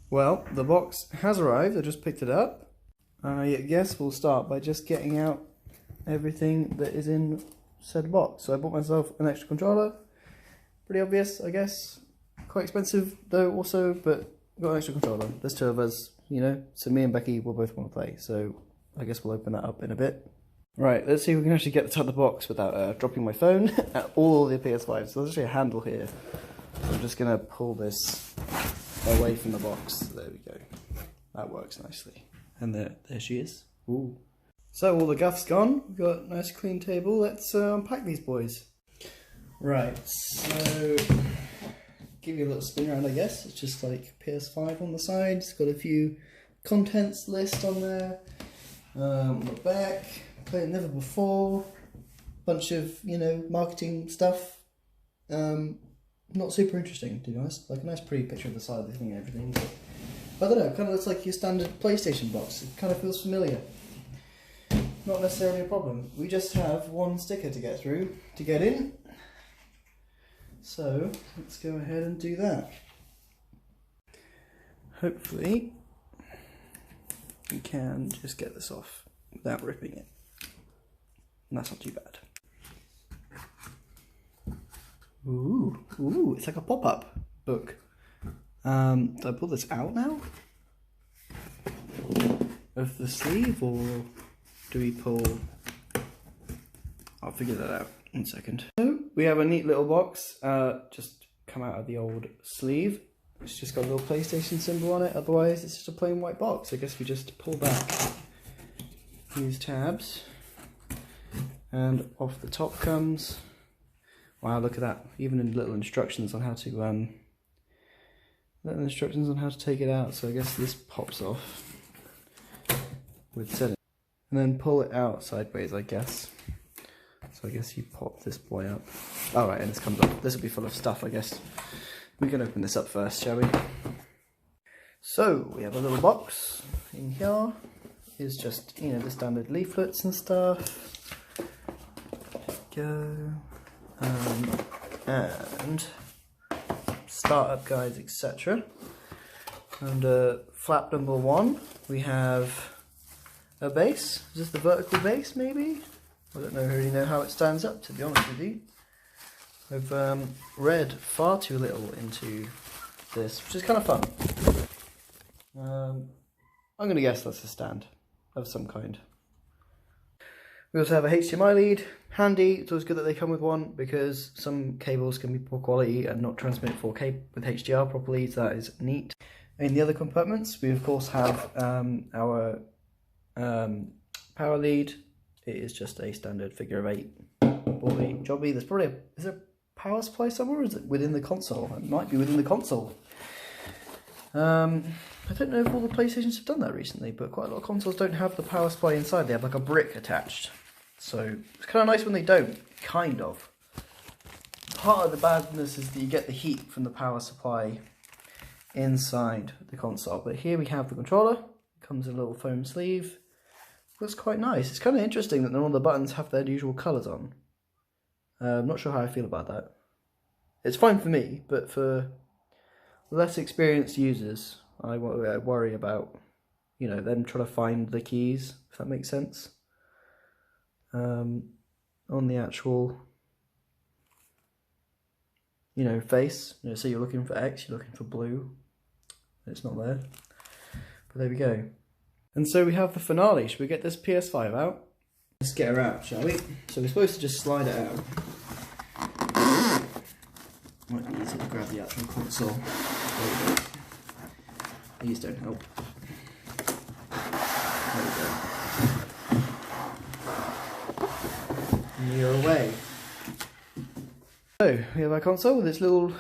Well, the box has arrived. I just picked it up. I guess we'll start by just getting out everything that is in said box. So I bought myself an extra controller. Pretty obvious, I guess. Quite expensive though also, but got an extra controller. There's two of us, you know, so me and Becky will both want to play. So I guess we'll open that up in a bit. Right, let's see if we can actually get this out of the box without dropping my phone at all the PS5. So there's actually a handle here. So I'm just going to pull this away from the box. There we go. That works nicely. And there she is. Ooh. So all the guff's gone. We've got a nice clean table. Let's unpack these boys. Right, so give you a little spin around, I guess. It's just like PS5 on the side. It's got a few contents list on there. On the back, played it never before. Bunch of, you know, marketing stuff. Not super interesting, to be honest. Like a nice pretty picture of the side of the thing and everything. But I don't know, it kind of looks like your standard PlayStation box. It kind of feels familiar. Not necessarily a problem. We just have one sticker to get through to get in. So let's go ahead and do that. Hopefully we can just get this off without ripping it. And that's not too bad. Ooh, it's like a pop-up book. Do I pull this out now? Of the sleeve, or do we pull... I'll figure that out in a second. So, we have a neat little box, just come out of the old sleeve. It's just got a little PlayStation symbol on it, otherwise it's just a plain white box. I guess we just pull back these tabs, and off the top comes... Wow, look at that. Even in little instructions on how to take it out. So I guess this pops off with setting. And then pull it out sideways, I guess. So I guess you pop this boy up. Alright, and this comes off. This will be full of stuff, I guess. We can open this up first, shall we? So we have a little box in here. Is just, you know, the standard leaflets and stuff. There we go. And startup guides, etc. And flap number 1, we have a base. Is this the vertical base, maybe? I don't really know how it stands up, to be honest with you. I've read far too little into this, which is kind of fun. I'm going to guess that's a stand of some kind. We also have a HDMI lead, handy. It's always good that they come with one because some cables can be poor quality and not transmit 4K with HDR properly, so that is neat. In the other compartments, we of course have our power lead. It is just a standard figure of 8 boy jobby. There's probably is there a power supply somewhere, or is it within the console? It might be within the console. I don't know if all the PlayStations have done that recently, but quite a lot of consoles don't have the power supply inside. They have like a brick attached. So it's kind of nice when they don't, kind of. Part of the badness is that you get the heat from the power supply inside the console. But here we have the controller. It comes in a little foam sleeve. Looks quite nice. It's kind of interesting that none of the buttons have their usual colours on. I'm not sure how I feel about that. It's fine for me, but for less experienced users, I worry about, you know, them trying to find the keys, if that makes sense. On the actual, you know, face. You know, so you're looking for X, you're looking for blue. It's not there. But there we go. And so we have the finale. Should we get this PS5 out? Let's get her out, shall we? So we're supposed to just slide it out. Might be easier to grab the actual console. These don't help. There we go. And you're away. So we have our console with its little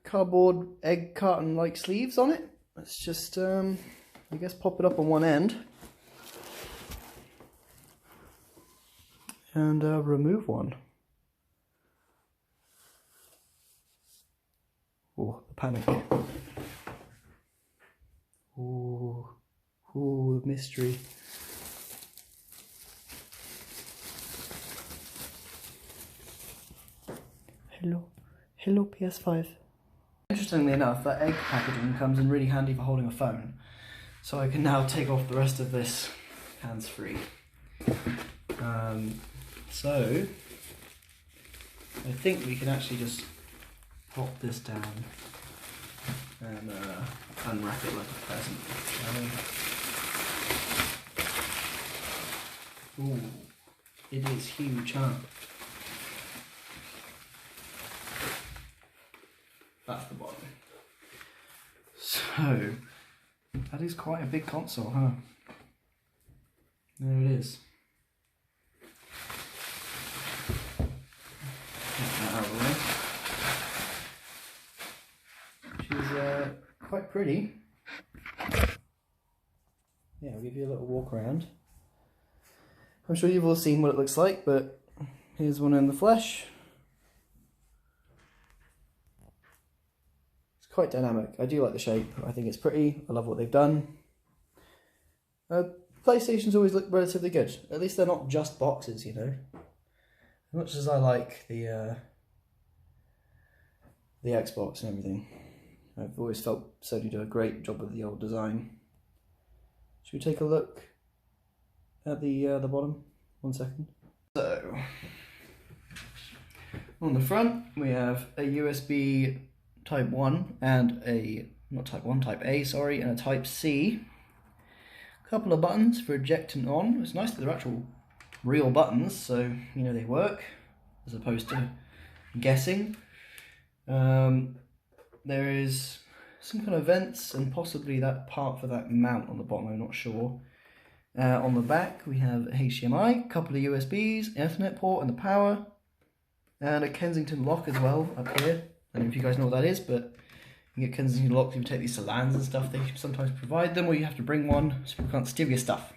cardboard egg carton-like sleeves on it. Let's just, I guess, pop it up on one end. And remove one. Oh, the panic. Oh, the mystery. Hello PS5. interestingly enough, that egg packaging comes in really handy for holding a phone. So I can now take off the rest of this hands-free. So I think we can actually just pop this down and unwrap it like a present. Ooh, it is huge, huh? That's the bottom. So, that is quite a big console, huh? There it is. Get that out of the way. She's quite pretty. Yeah, I'll give you a little walk around. I'm sure you've all seen what it looks like, but here's one in the flesh. It's quite dynamic. I do like the shape. I think it's pretty. I love what they've done. PlayStation's always looked relatively good. At least they're not just boxes, you know. As much as I like the Xbox and everything, I've always felt Sony do a great job with the old design. Should we take a look at the bottom? 1 second. So, on the front we have a USB Type 1 and a, not Type 1, Type A, sorry, and a Type C. A couple of buttons for eject and on. It's nice that they're actual real buttons, so you know they work, as opposed to guessing. There is some kind of vents and possibly that part for that mount on the bottom, I'm not sure. On the back we have HDMI, a couple of USBs, Ethernet port and the power, and a Kensington lock as well up here. I don't know if you guys know what that is, but you get Kensington locks if you take these to LANs and stuff. They sometimes provide them, or you have to bring one so people can't steal your stuff.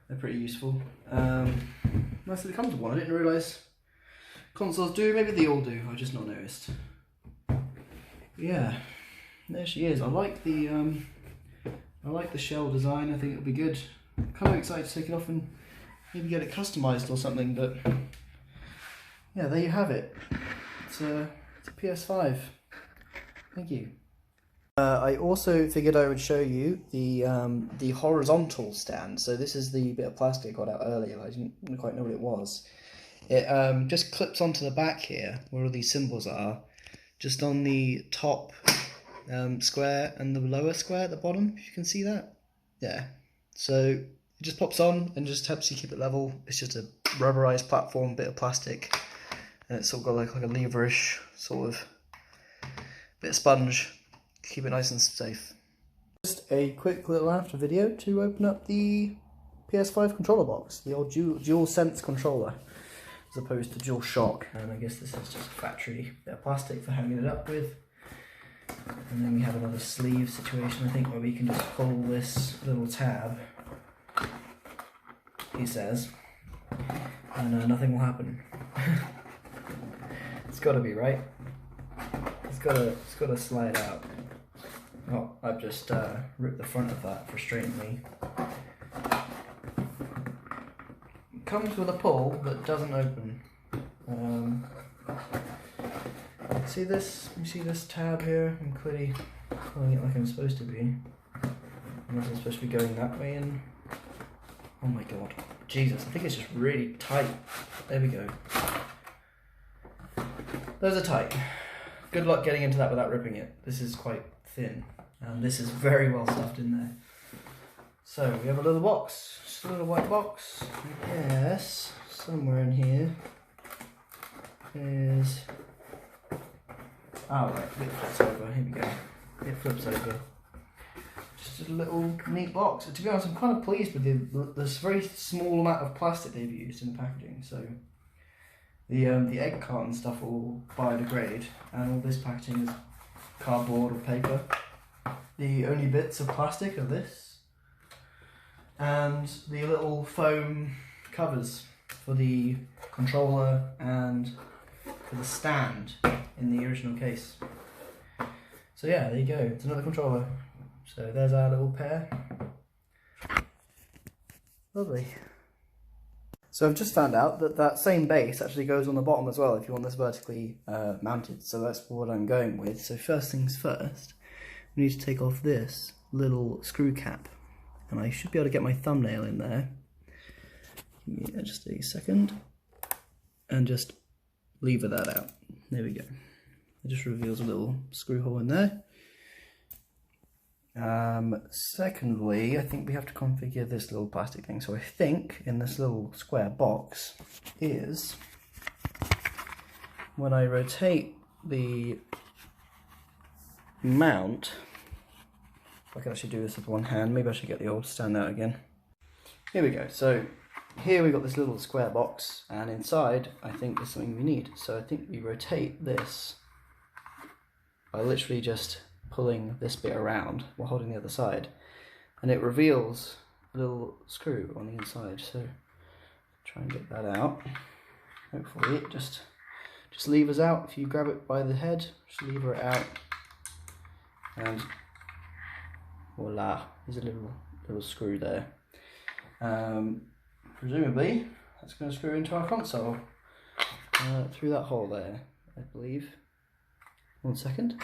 They're pretty useful. Nice that it comes with one. I didn't realise consoles do. Maybe they all do. I've just not noticed. Yeah, there she is. I like the shell design. I think it'll be good. I'm kind of excited to take it off and maybe get it customised or something. But yeah, there you have it. It's a PS5. Thank you. I also figured I would show you the horizontal stand. So this is the bit of plastic I got out earlier. I didn't quite know what it was. It just clips onto the back here, where all these symbols are, just on the top square and the lower square at the bottom, if you can see that. Yeah. So it just pops on and just helps you keep it level. It's just a rubberized platform, bit of plastic, and it's sort of got like a leverish sort of bit of sponge. Keep it nice and safe. Just a quick little after video to open up the PS5 controller box, the old dual sense controller, as opposed to dual shock. And I guess this is just a factory bit of plastic for hanging it up with. And then we have another sleeve situation, I think, where we can just pull this little tab, he says, and nothing will happen. It's got to be, right? It's got to slide out. Oh, I've just ripped the front of that frustratingly. It comes with a pull that doesn't open. See this? You see this tab here? I'm clearly pulling it like I'm supposed to be. Unless I'm supposed to be going that way in. Oh my god. Jesus, I think it's just really tight. There we go. Those are tight. Good luck getting into that without ripping it. This is quite thin. And this is very well stuffed in there. So we have a little box. Just a little white box. Yes, somewhere in here is... oh right, it flips over. Here we go. It flips over. Just a little neat box. To be honest, I'm kind of pleased with this very small amount of plastic they've used in the packaging. So the egg carton stuff will biodegrade, and all this packaging is cardboard or paper. The only bits of plastic are this, and the little foam covers for the controller and for the stand in the original case. So yeah, there you go. It's another controller. So there's our little pair. Lovely. So I've just found out that that same base actually goes on the bottom as well if you want this vertically mounted, so that's what I'm going with. So first things first, we need to take off this little screw cap, and I should be able to get my thumbnail in there. Give me just a second, and just lever that out. There we go. It just reveals a little screw hole in there. Secondly, I think we have to configure this little plastic thing. So I think in this little square box is, when I rotate the mount, if I can actually do this with one hand, maybe I should get the old stand out again. Here we go. So here we've got this little square box, and inside I think there's something we need. So I think we rotate this by literally just pulling this bit around while holding the other side, and it reveals a little screw on the inside. So try and get that out. Hopefully it just levers out. If you grab it by the head, just lever it out, and voila, there's a little screw there. Presumably that's going to screw into our console through that hole there, I believe. One second.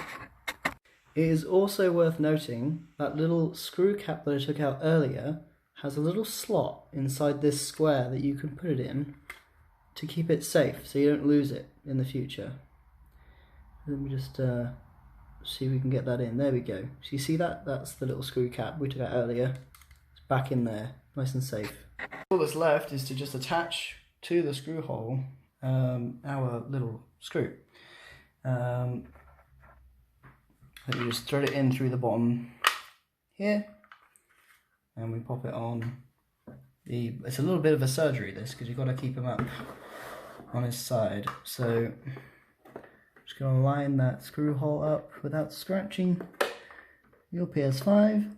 It is also worth noting that little screw cap that I took out earlier has a little slot inside this square that you can put it in to keep it safe so you don't lose it in the future. Let me just see if we can get that in. There we go. So you see that? That's the little screw cap we took out earlier. It's back in there, nice and safe. All that's left is to just attach to the screw hole our little screw. You just thread it in through the bottom here, and we pop it on the. It's a little bit of a surgery this, because you've got to keep him up on his side. So just going to line that screw hole up without scratching your PS5.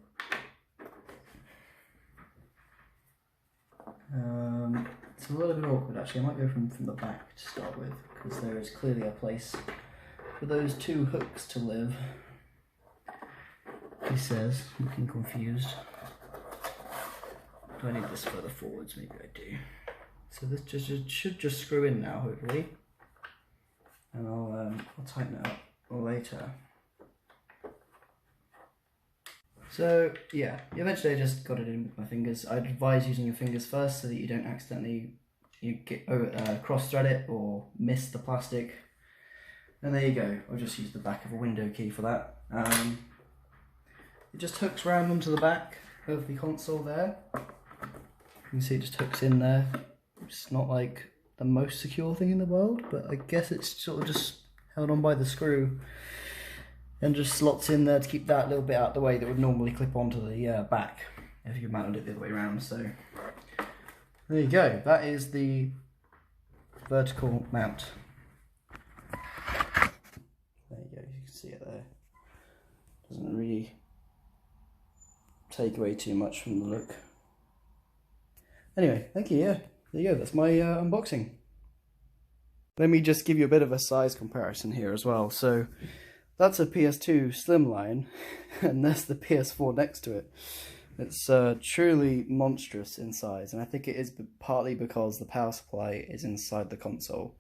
It's a little bit awkward actually. I might go from the back to start with, because there is clearly a place for those two hooks to live. He says, looking confused. Do I need this further forwards? Maybe I do. So this should just screw in now, hopefully, and I'll tighten it up later. So yeah, eventually I just got it in with my fingers. I'd advise using your fingers first so that you don't accidentally cross thread it or miss the plastic. And there you go. I'll just use the back of a window key for that. It just hooks round onto the back of the console there. You can see it just hooks in there. It's not like the most secure thing in the world, but I guess it's sort of just held on by the screw and just slots in there to keep that little bit out of the way that would normally clip onto the back if you mounted it the other way around. So there you go. That is the vertical mount. There you go. You can see it there. Doesn't really take away too much from the look. Anyway, thank you. Yeah, there you go. That's my unboxing. Let me just give you a bit of a size comparison here as well. So that's a PS2 Slimline, and that's the PS4 next to it. It's truly monstrous in size, and I think it is partly because the power supply is inside the console.